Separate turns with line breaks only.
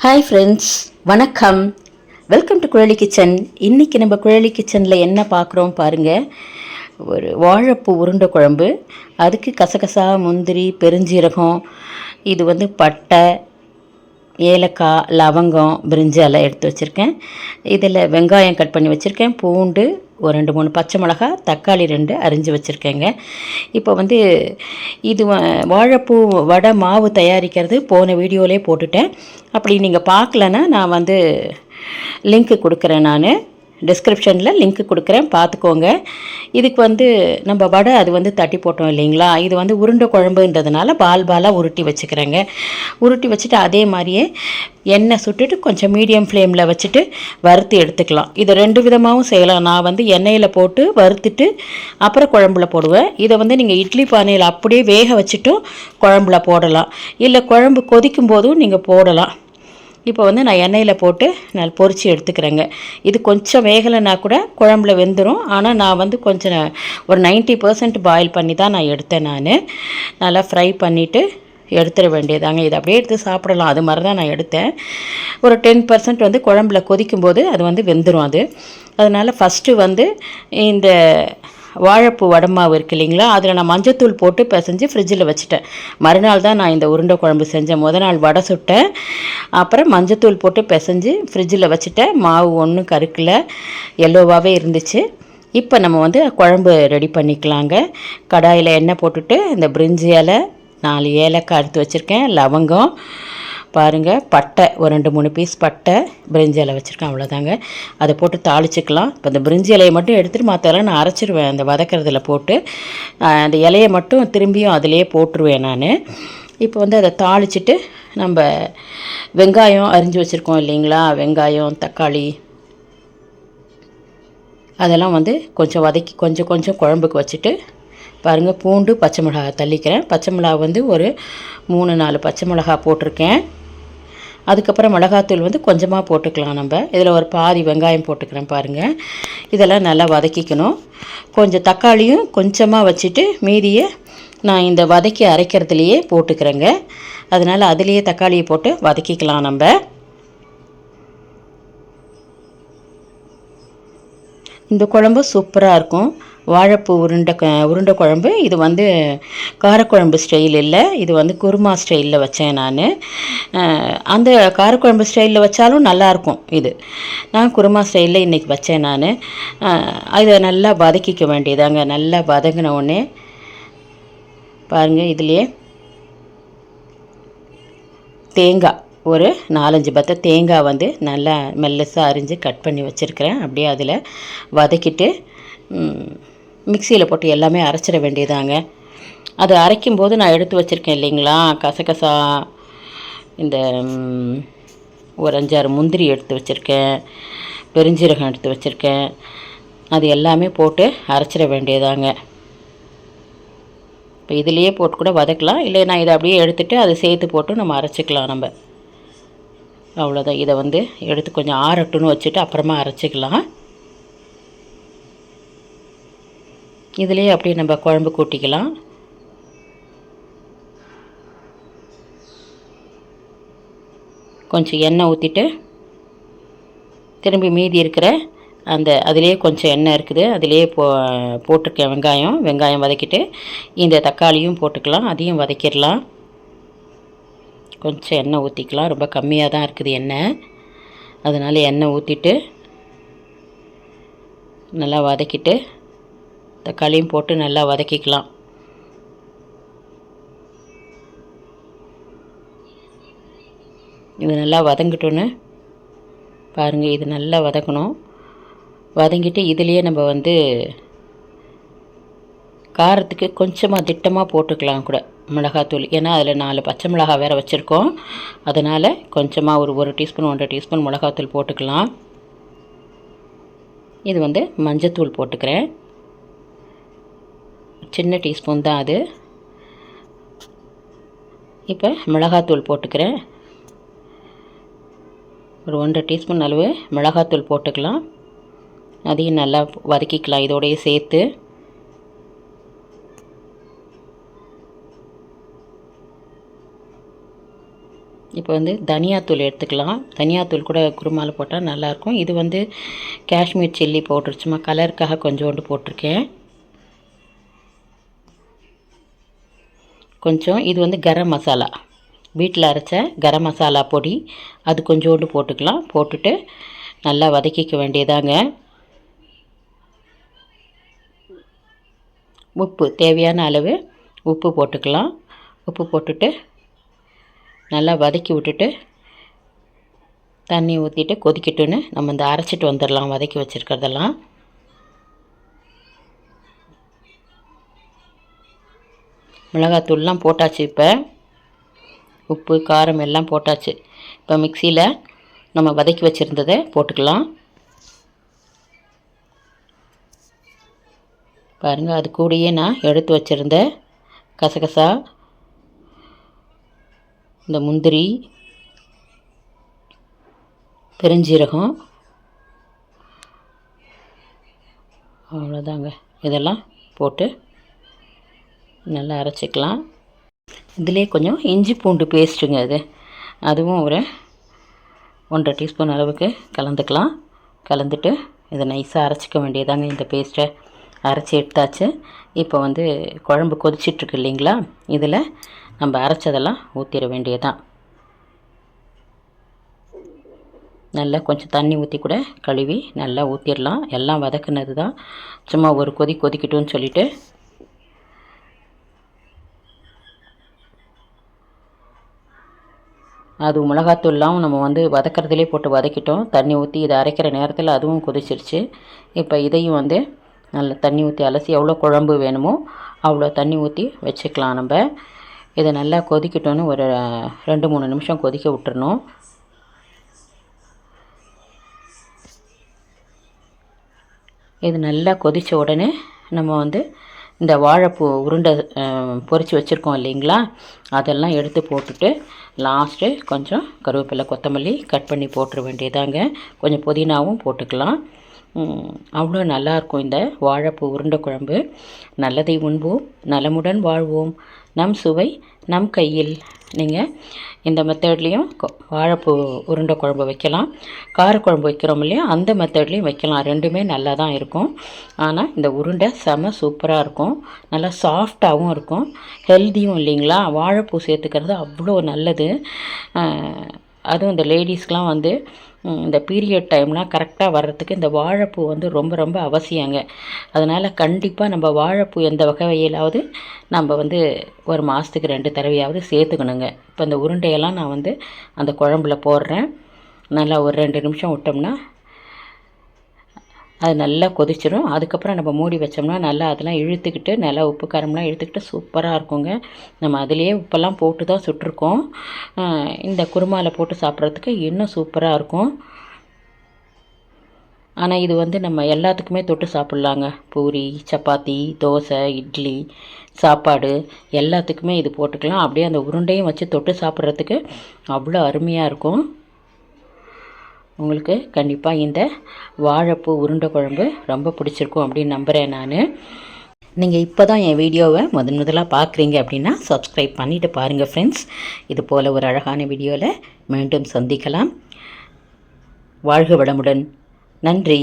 Hi friends, வணக்கம். Welcome to Kuzhali kitchen. இன்றைக்கி நம்ம குழலி கிச்சனில் என்ன பார்க்குறோம் பாருங்கள். ஒரு வாழைப்பூ உருண்டை குழம்பு. அதுக்கு கசகசா, முந்திரி, பெருஞ்சீரகம், இது பட்டை, ஏலக்காய், லவங்கம், பிரிஞ்சாலை எடுத்து வச்சுருக்கேன். இதில் வெங்காயம் கட் பண்ணி வச்சுருக்கேன், பூண்டு, ஒரு 2-3 பச்சை மிளகா, தக்காளி 2 அரிஞ்சு வச்சுருக்கேங்க. இப்போ இது வாழைப்பூ வடை மாவு தயாரிக்கிறது போன வீடியோவிலே போட்டுட்டேன். அப்படி நீங்கள் பார்க்கலன்னா நான் லிங்க்கு கொடுக்குறேன். நான் டிஸ்கிரிப்ஷனில் லிங்க்கு கொடுக்குறேன், பார்த்துக்கோங்க. இதுக்கு நம்ம வடை அது தட்டி போட்டோம் இல்லைங்களா, இது உருண்டை குழம்புன்றதுனால பாலாக உருட்டி வச்சுக்கிறேங்க. உருட்டி வச்சுட்டு அதே மாதிரியே எண்ணெய் சுட்டுட்டு கொஞ்சம் மீடியம் ஃப்ளேமில் வச்சுட்டு வறுத்து எடுத்துக்கலாம். இதை 2 விதமாகவும் செய்யலாம். நான் எண்ணெயில் போட்டு வறுத்துட்டு அப்புறம் குழம்புல போடுவேன். இதை நீங்கள் இட்லி பானையில் அப்படியே வேக வச்சுட்டும் குழம்புல போடலாம், இல்லை குழம்பு கொதிக்கும் போதும் நீங்கள் போடலாம். இப்போ நான் எண்ணெயில் போட்டு நான் பொரித்து எடுத்துக்கிறேங்க. இது கொஞ்சம் வேகலைன்னா கூட குழம்புல வெந்துடும். ஆனால் நான் கொஞ்சம் ஒரு 90% பாயில் பண்ணி தான் நான் எடுத்தேன். நான் நல்லா ஃப்ரை பண்ணிவிட்டு எடுத்துட வேண்டியதாங்க. இதை அப்படியே எடுத்து சாப்பிடலாம், அது மாதிரி தான் நான் எடுத்தேன். ஒரு 10% குழம்புல கொதிக்கும்போது அது வெந்துடும். அதனால் ஃபஸ்ட்டு இந்த வாழைப்பூ வடமாவு இருக்குது இல்லைங்களா, அதில் நான் மஞ்சத்தூள் போட்டு பிசைஞ்சு ஃப்ரிட்ஜில் வச்சுட்டேன். மறுநாள் தான் நான் இந்த உருண்டை குழம்பு செஞ்சேன். நாள் வடை சுட்டேன், அப்புறம் மஞ்சத்தூள் போட்டு பிசைஞ்சு ஃப்ரிட்ஜில் வச்சுட்டேன். மாவு ஒன்றும் கருக்கில் எல்லோவாகவே இருந்துச்சு. இப்போ நம்ம குழம்பு ரெடி பண்ணிக்கலாங்க. கடாயில் எண்ணெய் போட்டுட்டு இந்த பிரிஞ்சி இலை, 4 ஏலக்காய் எடுத்து வச்சுருக்கேன், லவங்கம் பாருங்கள், பட்டை ஒரு 2-3 பீஸ் பட்டை, பிரிஞ்சி இலை வச்சுருக்கேன், அவ்வளோதாங்க. அதை போட்டு தாளிச்சிக்கலாம். இப்போ இந்த பிரிஞ்சி இலையை மட்டும் எடுத்துகிட்டு மற்றெல்லாம் நான் அரைச்சிடுவேன். அந்த வதக்கிறதுல போட்டு அந்த இலையை மட்டும் திரும்பியும் அதிலே போட்டுருவேன் நான். இப்போ அதை தாளிச்சிட்டு நம்ம வெங்காயம் அரிஞ்சு வச்சுருக்கோம் இல்லைங்களா, வெங்காயம், தக்காளி, அதெல்லாம் கொஞ்சம் வதக்கி கொஞ்சம் குழம்புக்கு வச்சுட்டு பாருங்கள், பூண்டு, பச்சை மிளகா தள்ளிக்கிறேன். பச்சை மிளகா ஒரு 3-4 பச்சை மிளகா போட்டிருக்கேன். அதுக்கப்புறம் மிளகாத்தூள் கொஞ்சமாக போட்டுக்கலாம். நம்ம இதில் ஒரு பாதி வெங்காயம் போட்டுக்கிறேன் பாருங்கள். இதெல்லாம் நல்லா வதக்கிக்கணும். கொஞ்சம் தக்காளியும் கொஞ்சமாக வச்சுட்டு மீதியை நான் இந்த வதக்கி அரைக்கிறதுலையே போட்டுக்கிறேங்க. அதனால் அதுலேயே தக்காளியை போட்டு வதக்கிக்கலாம். நம்ம இந்த குழம்பு சூப்பராக இருக்கும். வாழைப்பூ உருண்டை குழம்பு. இது காரக்குழம்பு ஸ்டைல் இல்லை, இது குருமா ஸ்டைலில் வச்சேன் நான். அந்த காரக்குழம்பு ஸ்டைலில் வச்சாலும் நல்லாயிருக்கும். நான் குருமா ஸ்டைலில் இன்றைக்கி வச்சேன் நான். இதை நல்லா வதக்கிக்க வேண்டியதாங்க. நல்லா வதங்கின உடனே பாருங்கள், இதுலேயே தேங்காய் ஒரு 4-5 பத்தை தேங்காய் நல்லா மெல்லசாக அரிஞ்சு கட் பண்ணி வச்சுருக்கிறேன். அப்படியே அதில் வதக்கிட்டு மிக்சியில் போட்டு எல்லாமே அரைச்சிட வேண்டியதாங்க. அது அரைக்கும்போது நான் எடுத்து வச்சுருக்கேன் இல்லைங்களா, கசகசா, இந்த ஒரு 5-6 முந்திரி எடுத்து வச்சுருக்கேன், பெருஞ்சீரகம் எடுத்து வச்சுருக்கேன், அது எல்லாமே போட்டு அரைச்சிட வேண்டியதாங்க. இப்போ இதிலையே போட்டு கூட வதக்கலாம், இல்லை நான் இதை அப்படியே எடுத்துகிட்டு அதை சேர்த்து போட்டு நம்ம அரைச்சிக்கலாம். நம்ம அவ்வளோதான். இதை எடுத்து கொஞ்சம் ஆறட்டுன்னு வச்சுட்டு அப்புறமா அரைச்சிக்கலாம். இதிலே அப்படியே நம்ம குழம்பு கூட்டிக்கலாம். கொஞ்சம் எண்ணெய் ஊற்றிட்டு திரும்பி மீதி இருக்கிற அதிலே கொஞ்சம் எண்ணெய் இருக்குது, அதிலே போட்டிருக்கேன் வெங்காயம் வதக்கிட்டு இந்த தக்காளியும் போட்டுக்கலாம், அதையும் வதக்கிடலாம். கொஞ்சம் எண்ணெய் ஊற்றிக்கலாம். ரொம்ப கம்மியாக தான் இருக்குது எண்ணெய், அதனால் எண்ணெய் ஊற்றிட்டு நல்லா வதக்கிட்டு தக்காளியும் போட்டு நல்லா வதக்கிக்கலாம். இது நல்லா வதங்கிட்டோன்னு பாருங்கள், இது நல்லா வதக்கணும். வதங்கிட்டு இதுலேயே நம்ம காரத்துக்கு கொஞ்சமாக திட்டமாக போட்டுக்கலாம் கூட மிளகாத்தூள். ஏன்னா அதில் 4 பச்சை மிளகா வேறு வச்சுருக்கோம், அதனால் கொஞ்சமாக ஒரு 1 டீஸ்பூன் 1.5 டீஸ்பூன் மிளகாத்தூள் போட்டுக்கலாம். இது மஞ்சத்தூள் போட்டுக்கிறேன், சின்ன டீஸ்பூன் தான் அது. இப்போ மிளகாத்தூள் போட்டுக்கிறேன், ஒரு 1.5 டீஸ்பூன் அளவு மிளகாத்தூள் போட்டுக்கலாம். அதையும் நல்லா வதக்கிக்கலாம் இதோடையே சேர்த்து. இப்போ வந்து தனியாத்தூள் எடுத்துக்கலாம். தனியாத்தூள் கூட குருமாவில் போட்டால் நல்லாயிருக்கும். இது வந்து காஷ்மீர் சில்லி பவுடர் சும்மா கலருக்காக கொஞ்சோண்டு போட்டிருக்கேன். கொஞ்சம் இது வந்து கரம் மசாலா, வீட்டில் அரைச்ச கரம் மசாலா பொடி, அது கொஞ்சோண்டு போட்டுக்கலாம். போட்டுட்டு நல்லா வதக்கிக்க வேண்டியதாங்க. உப்பு தேவையான அளவு உப்பு போட்டுக்கலாம். உப்பு போட்டுட்டு நல்லா வதக்கி விட்டுட்டு தண்ணி ஊற்றிட்டு கொதிக்கட்டுன்னு நம்ம இந்த அரைச்சிட்டு வந்துடலாம் வதக்கி வச்சுருக்கிறதெல்லாம். மிளகாத்தூள்லாம் போட்டாச்சு. இப்போ உப்பு காரம் எல்லாம் போட்டாச்சு. இப்போ மிக்சியில் நம்ம வதக்கி வச்சுருந்ததை போட்டுக்கலாம். பாருங்கள், அது கூடயே நான் எடுத்து வச்சுருந்த கசகசா, இந்த முந்திரி, பெருஞ்சீரகம், அவ்வளோதாங்க, இதெல்லாம் போட்டு நல்லா அரைச்சிக்கலாம். இதிலே கொஞ்சம் இஞ்சி பூண்டு பேஸ்ட்டுங்க அதுவும் ஒரு 1.5 டீஸ்பூன் அளவுக்கு கலந்துக்கலாம். கலந்துட்டு இதை நைஸாக அரைச்சிக்க வேண்டியதாங்க. இந்த பேஸ்ட்டை அரைச்சி எடுத்தாச்சு. இப்போ வந்து குழம்பு கொதிச்சிட்ருக்கு இல்லைங்களா, இதில் நம்ம அரைச்சதெல்லாம் ஊற்றிட வேண்டியதான். நல்லா கொஞ்சம் தண்ணி ஊற்றி கூட கழுவி நல்லா ஊற்றிடலாம். எல்லாம் வதக்குனது தான், சும்மா ஒரு கொதிக்கட்டும்னு சொல்லிவிட்டு அது மிளகாத்தூள்லாம் நம்ம வந்து வதக்கிறதுலே போட்டு வதக்கிட்டோம். தண்ணி ஊற்றி இதை அரைக்கிற நேரத்தில் அதுவும் கொதிச்சிருச்சு. இப்போ இதையும் வந்து நல்லா தண்ணி ஊற்றி அலசி எவ்வளோ குழம்பு வேணுமோ அவ்வளோ தண்ணி ஊற்றி வச்சுக்கலாம். நம்ம இதை நல்லா கொதிக்கட்டோன்னு ஒரு 2-3 நிமிஷம் கொதிக்க விட்டுறணும். இது நல்லா கொதித்த உடனே நம்ம வந்து இந்த வாழைப்பூ உருண்டை பொரித்து வச்சுருக்கோம் இல்லைங்களா, அதெல்லாம் எடுத்து போட்டுட்டு லாஸ்ட்டு கொஞ்சம் கருவேப்பிலை கொத்தமல்லி கட் பண்ணி போட்டுற வேண்டியதாங்க. கொஞ்சம் புதினாவும் போட்டுக்கலாம். அவ்வளோ நல்லாயிருக்கும் இந்த வாழைப்பூ உருண்டை குழம்பு. நல்லதை உண்போம், நலமுடன் வாழ்வோம், நம் சுவை நம் கையில். நீங்கள் இந்த மெத்தட்லேயும் வாழைப்பூ உருண்டை குழம்பு வைக்கலாம். காரக்குழம்பு வைக்கிறோம் இல்லையா, அந்த மெத்தட்லேயும் வைக்கலாம். ரெண்டுமே நல்லா தான் இருக்கும். ஆனால் இந்த உருண்டை செம சூப்பராக இருக்கும், நல்லா சாஃப்டாகவும் இருக்கும், ஹெல்த்தியும் இல்லைங்களா. வாழைப்பூ சேர்த்துக்கிறது அவ்வளோ நல்லது. அதுவும் இந்த லேடிஸ்க்கெலாம் வந்து இந்த பீரியட் டைம்லாம் கரெக்டாக வர்றதுக்கு இந்த வாழைப்பூ வந்து ரொம்ப ரொம்ப அவசியங்க. அதனால் கண்டிப்பாக நம்ம வாழைப்பூ எந்த வகையிலாவது நம்ம வந்து ஒரு மாதத்துக்கு 2 தடவையாவது சேர்த்துக்கணுங்க. இப்போ இந்த உருண்டையெல்லாம் நான் வந்து அந்த குழம்புல போடுறேன். நல்லா ஒரு 2 நிமிஷம் விட்டோம்னா அது நல்லா கொதிச்சிடும். அதுக்கப்புறம் நம்ம மூடி வச்சோம்னா நல்லா அதெல்லாம் இழுத்துக்கிட்டு, நல்லா உப்பு காரம்லாம் இழுத்துக்கிட்டு சூப்பராக இருக்குங்க. நம்ம அதிலேயே உப்பெல்லாம் போட்டு தான் சுட்டிருக்கோம். இந்த குருமாவில் போட்டு சாப்பிட்றதுக்கு இன்னும் சூப்பராக இருக்கும். ஆனால் இது வந்து நம்ம எல்லாத்துக்குமே தொட்டு சாப்பிட்லாங்க. பூரி, சப்பாத்தி, தோசை, இட்லி, சாப்பாடு எல்லாத்துக்குமே இது போட்டுக்கலாம். அப்படியே அந்த உருண்டையும் வச்சு தொட்டு சாப்பிட்றதுக்கு அவ்வளோ அருமையாக இருக்கும். உங்களுக்கு கண்டிப்பாக இந்த வாழைப்பூ உருண்டை குழம்பு ரொம்ப பிடிச்சிருக்கும் அப்படின்னு நம்புகிறேன் நான். நீங்கள் இப்போ தான் என் வீடியோவை முதலாக பார்க்குறீங்க அப்படின்னா சப்ஸ்கிரைப் பண்ணிவிட்டு பாருங்கள் ஃப்ரெண்ட்ஸ். இது போல் ஒரு அழகான வீடியோவில் மீண்டும் சந்திக்கலாம். வாழ்க வளமுடன். நன்றி.